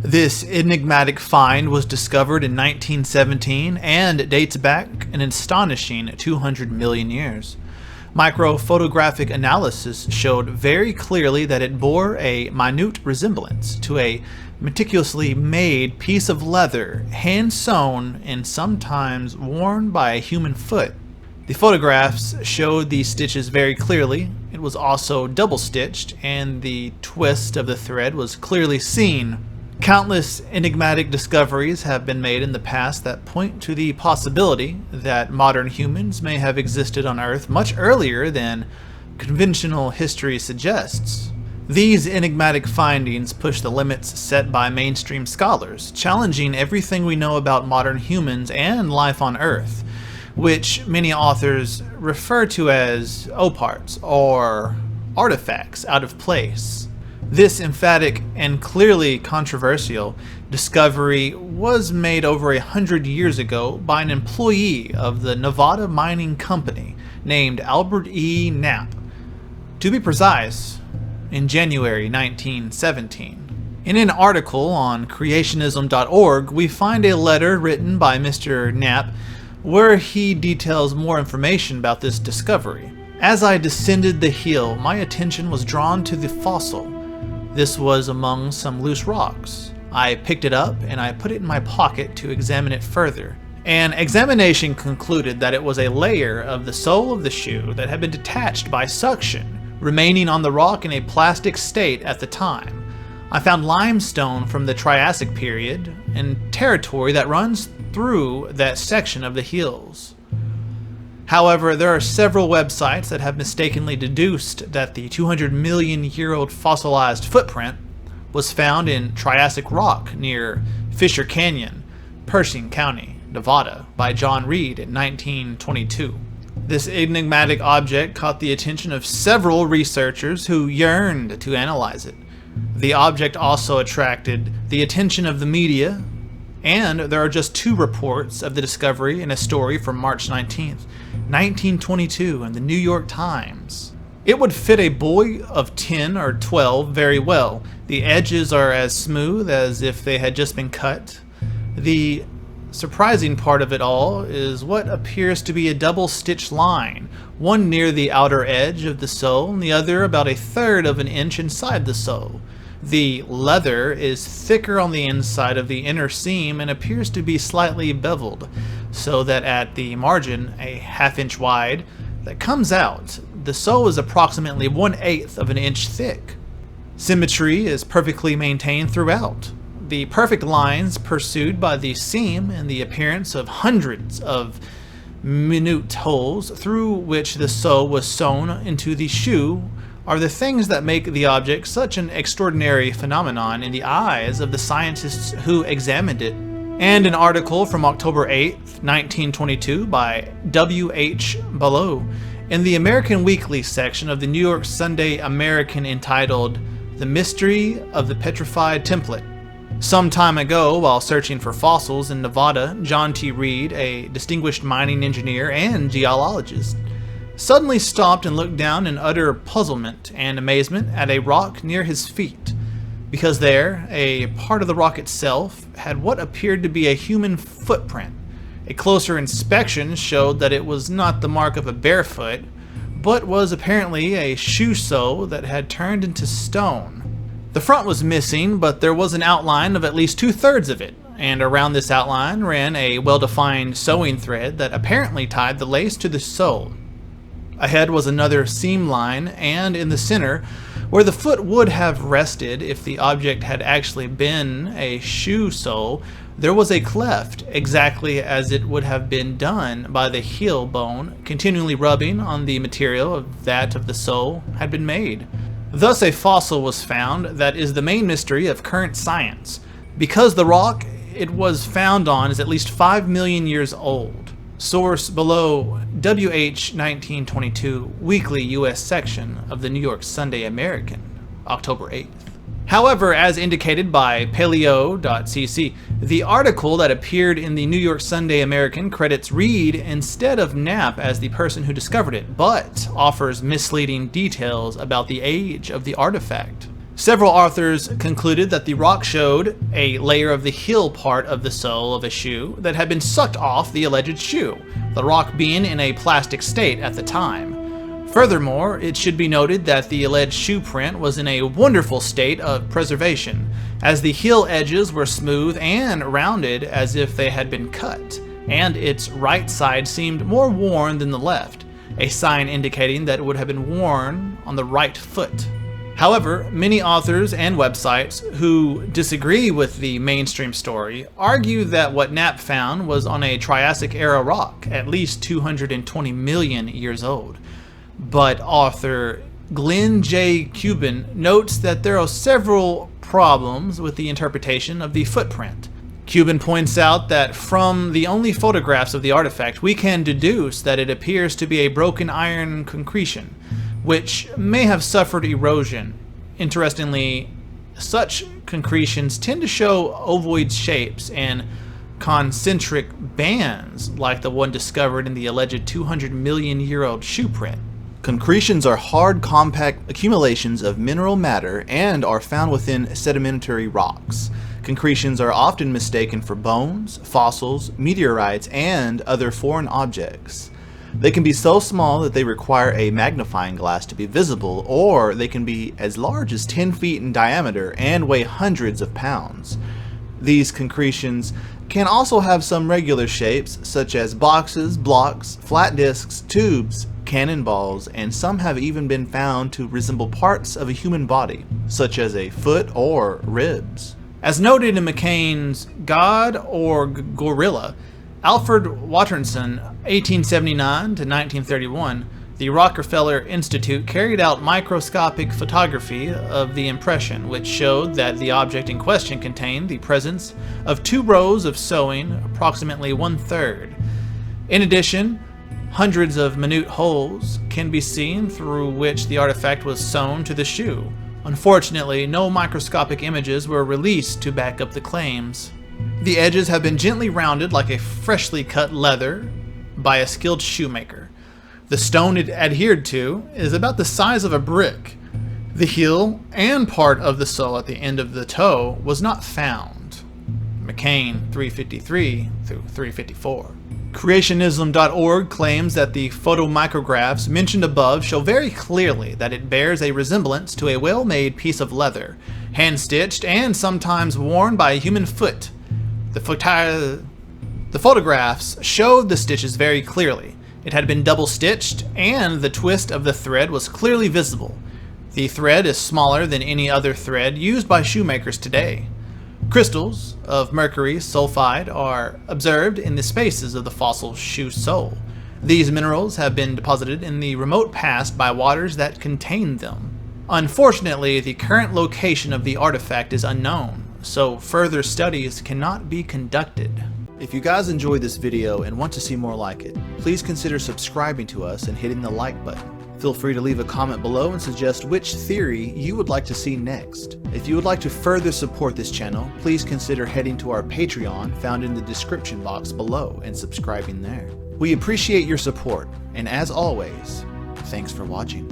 This enigmatic find was discovered in 1917 and dates back an astonishing 200 million years. Microphotographic analysis showed very clearly that it bore a minute resemblance to a meticulously made piece of leather, hand-sewn and sometimes worn by a human foot. The photographs showed these stitches very clearly. It was also double-stitched, and the twist of the thread was clearly seen. Countless enigmatic discoveries have been made in the past that point to the possibility that modern humans may have existed on Earth much earlier than conventional history suggests. These enigmatic findings push the limits set by mainstream scholars, challenging everything we know about modern humans and life on Earth, which many authors refer to as ooparts, or artifacts out of place. This emphatic and clearly controversial discovery was made over 100 years ago by an employee of the Nevada mining company named Albert E. Knapp. To be precise, in January 1917. In an article on creationism.org, we find a letter written by Mr. Knapp where he details more information about this discovery. As I descended the hill, my attention was drawn to the fossil. This was among some loose rocks. I picked it up and I put it in my pocket to examine it further. An examination concluded that it was a layer of the sole of the shoe that had been detached by suction, remaining on the rock in a plastic state at the time. I found limestone from the Triassic period and territory that runs through that section of the hills. However, there are several websites that have mistakenly deduced that the 200 million year old fossilized footprint was found in Triassic rock near Fisher Canyon, Pershing County, Nevada, by John Reed in 1922. This enigmatic object caught the attention of several researchers who yearned to analyze it. The object also attracted the attention of the media, and there are just 2 reports of the discovery in a story from March 19th, 1922 in the New York Times. It would fit a boy of 10 or 12 very well. The edges are as smooth as if they had just been cut. The surprising part of it all is what appears to be a double-stitched line, one near the outer edge of the sole and the other about 1/3 of an inch inside the sole. The leather is thicker on the inside of the inner seam and appears to be slightly beveled, so that at the margin, a 1/2 inch wide, that comes out. The sole is approximately 1/8 of an inch thick. Symmetry is perfectly maintained throughout. The perfect lines pursued by the seam and the appearance of hundreds of minute holes through which the sole was sewn into the shoe are the things that make the object such an extraordinary phenomenon in the eyes of the scientists who examined it. And an article from October 8th, 1922 by W.H. Below in the American Weekly section of the New York Sunday American entitled "The Mystery of the Petrified Template." Some time ago, while searching for fossils in Nevada, John T. Reed, a distinguished mining engineer and geologist, suddenly stopped and looked down in utter puzzlement and amazement at a rock near his feet, because there, a part of the rock itself had what appeared to be a human footprint. A closer inspection showed that it was not the mark of a bare foot, but was apparently a shoe sole that had turned into stone. The front was missing, but there was an outline of at least 2/3 of it, and around this outline ran a well-defined sewing thread that apparently tied the lace to the sole. Ahead was another seam line, and in the center, where the foot would have rested if the object had actually been a shoe sole, there was a cleft, exactly as it would have been done by the heel bone continually rubbing on the material of that of the sole had been made. Thus a fossil was found that is the main mystery of current science, because the rock it was found on is at least 5 million years old. Source below: WH 1922 Weekly U.S. section of the New York Sunday American, October 8th. However, as indicated by paleo.cc, the article that appeared in the New York Sunday American credits Reed instead of Knapp as the person who discovered it, but offers misleading details about the age of the artifact. Several authors concluded that the rock showed a layer of the heel part of the sole of a shoe that had been sucked off the alleged shoe, the rock being in a plastic state at the time. Furthermore, it should be noted that the alleged shoe print was in a wonderful state of preservation, as the heel edges were smooth and rounded as if they had been cut, and its right side seemed more worn than the left, a sign indicating that it would have been worn on the right foot. However, many authors and websites who disagree with the mainstream story argue that what Knapp found was on a Triassic-era rock, at least 220 million years old. But author Glenn J. Cuban notes that there are several problems with the interpretation of the footprint. Cuban points out that from the only photographs of the artifact, we can deduce that it appears to be a broken iron concretion, which may have suffered erosion. Interestingly, such concretions tend to show ovoid shapes and concentric bands like the one discovered in the alleged 200 million year old shoe print. Concretions are hard, compact accumulations of mineral matter and are found within sedimentary rocks. Concretions are often mistaken for bones, fossils, meteorites, and other foreign objects. They can be so small that they require a magnifying glass to be visible, or they can be as large as 10 feet in diameter and weigh hundreds of pounds. These concretions can also have some regular shapes, such as boxes, blocks, flat discs, tubes, cannonballs, and some have even been found to resemble parts of a human body, such as a foot or ribs. As noted in McCain's God or Gorilla, Alfred Waterson, 1879 to 1931, the Rockefeller Institute carried out microscopic photography of the impression, which showed that the object in question contained the presence of 2 rows of sewing, approximately 1/3. In addition, hundreds of minute holes can be seen through which the artifact was sewn to the shoe. Unfortunately, no microscopic images were released to back up the claims. The edges have been gently rounded like a freshly cut leather by a skilled shoemaker. The stone it adhered to is about the size of a brick. The heel and part of the sole at the end of the toe was not found. McCain 353 through 354. Creationism.org claims that the photomicrographs mentioned above show very clearly that it bears a resemblance to a well-made piece of leather, hand-stitched and sometimes worn by a human foot. The photographs showed the stitches very clearly. It had been double-stitched, and the twist of the thread was clearly visible. The thread is smaller than any other thread used by shoemakers today. Crystals of mercury sulfide are observed in the spaces of the fossil shoe sole. These minerals have been deposited in the remote past by waters that contained them. Unfortunately, the current location of the artifact is unknown, so further studies cannot be conducted. If you guys enjoyed this video and want to see more like it, please consider subscribing to us and hitting the like button. Feel free to leave a comment below and suggest which theory you would like to see next. If you would like to further support this channel, please consider heading to our Patreon found in the description box below and subscribing there. We appreciate your support, and as always, thanks for watching.